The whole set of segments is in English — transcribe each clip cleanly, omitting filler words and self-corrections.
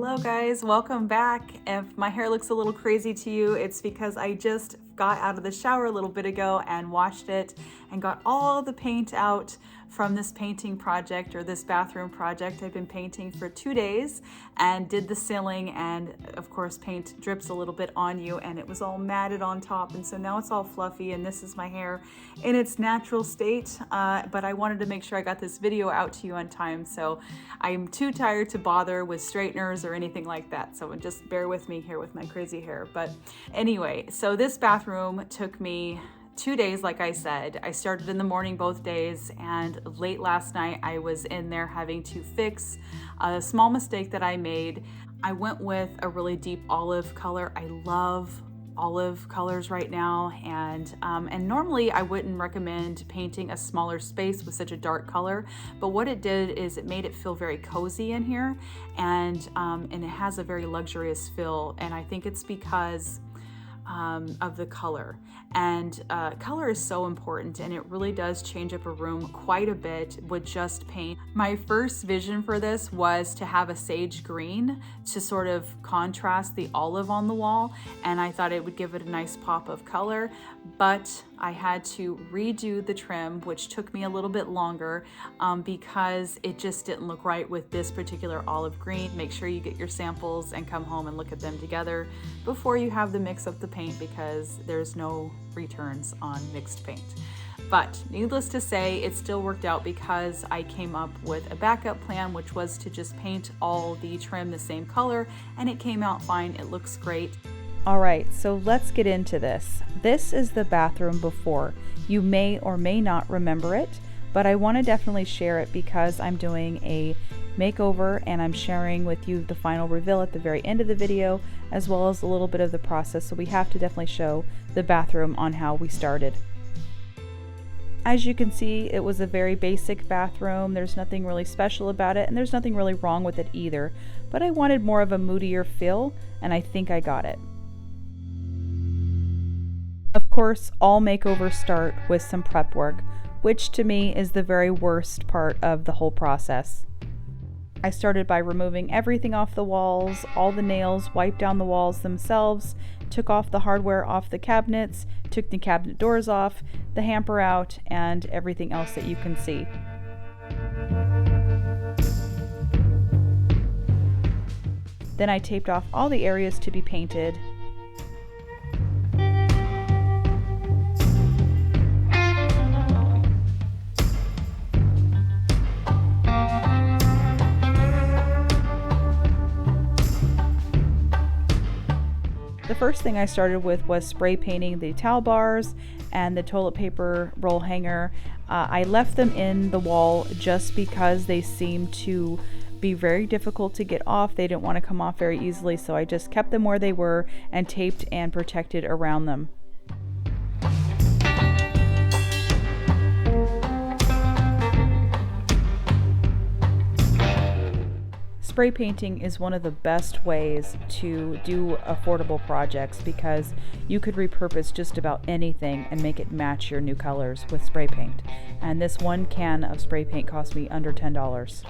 Hello guys, welcome back. If my hair looks a little crazy to you, it's because I just got out of the shower a little bit ago and washed it and got all the paint out from this painting project or this bathroom project. I've been painting for 2 days and did the ceiling, and of course paint drips a little bit on you and it was all matted on top, and so now it's all fluffy and this is my hair in its natural state, but I wanted to make sure I got this video out to you on time, so I'm too tired to bother with straighteners or anything like that, so just bear with me here with my crazy hair. But anyway, so this bathroom took me 2 days, like I said. I started in the morning both days, and late last night I was in there having to fix a small mistake that I made. I went with a really deep olive color. I love olive colors right now, and normally I wouldn't recommend painting a smaller space with such a dark color, but what it did is it made it feel very cozy in here, and it has a very luxurious feel, and I think it's because of the color. And color is so important, and it really does change up a room quite a bit with just paint. My first vision for this was to have a sage green to sort of contrast the olive on the wall, and I thought it would give it a nice pop of color, but I had to redo the trim, which took me a little bit longer because it just didn't look right with this particular olive green. Make sure you get your samples and come home and look at them together before you have them mix up the paint, because there's no returns on mixed paint. But needless to say, it still worked out because I came up with a backup plan, which was to just paint all the trim the same color, and it came out fine. It looks great. All right, so let's get into this. This is the bathroom before. You may or may not remember it, but I want to definitely share it because I'm doing a makeover and I'm sharing with you the final reveal at the very end of the video, as well as a little bit of the process, so we have to definitely show the bathroom on how we started. As you can see, it was a very basic bathroom. There's nothing really special about it, and there's nothing really wrong with it either, but I wanted more of a moodier feel, and I think I got it. Of course, all makeovers start with some prep work, which to me is the very worst part of the whole process. I started by removing everything off the walls, all the nails, wiped down the walls themselves, took off the hardware off the cabinets, took the cabinet doors off, the hamper out, and everything else that you can see. Then I taped off all the areas to be painted. The first thing I started with was spray painting the towel bars and the toilet paper roll hanger. I left them in the wall just because they seemed to be very difficult to get off. They didn't want to come off very easily, so I just kept them where they were and taped and protected around them. Spray painting is one of the best ways to do affordable projects because you could repurpose just about anything and make it match your new colors with spray paint. And this one can of spray paint cost me under $10.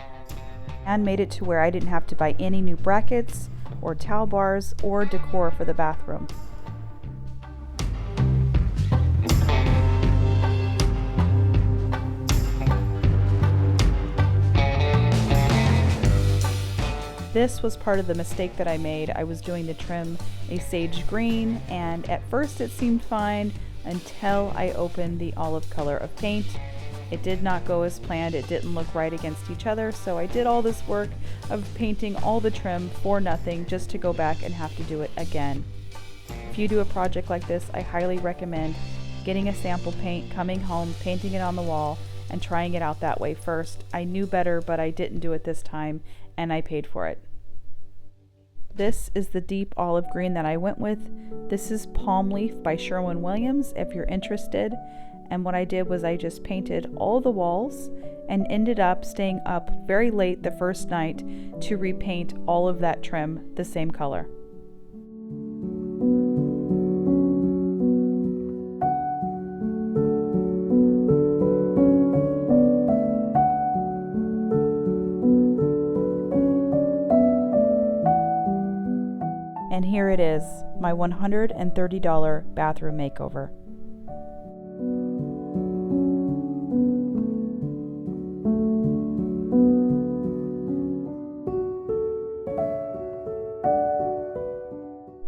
And made it to where I didn't have to buy any new brackets or towel bars or decor for the bathroom. This was part of the mistake that I made. I was doing the trim a sage green, and at first it seemed fine until I opened the olive color of paint. It did not go as planned. It didn't look right against each other, so I did all this work of painting all the trim for nothing just to go back and have to do it again. If you do a project like this, I highly recommend getting a sample paint, coming home, painting it on the wall, and trying it out that way first. I knew better, but I didn't do it this time, and I paid for it. This is the deep olive green that I went with. This is Palm Leaf by Sherwin if you're interested. And what I did was I just painted all the walls and ended up staying up very late the first night to repaint all of that trim the same color. here it is, my $130 bathroom makeover.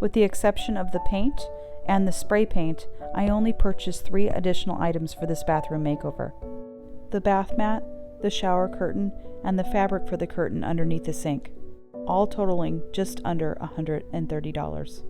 With the exception of the paint and the spray paint, I only purchased 3 additional items for this bathroom makeover: the bath mat, the shower curtain, and the fabric for the curtain underneath the sink, all totaling just under $130.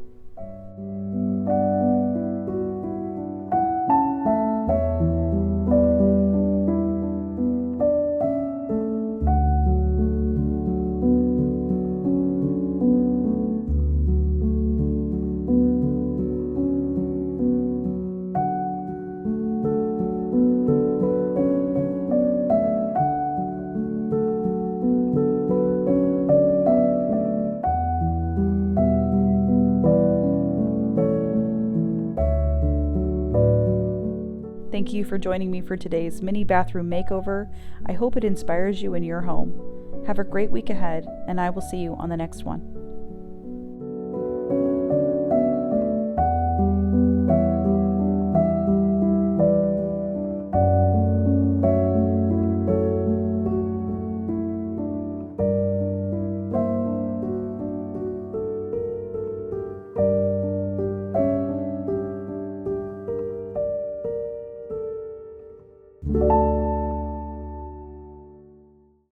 Thank you for joining me for today's mini bathroom makeover. I hope it inspires you in your home. Have a great week ahead, and I will see you on the next one.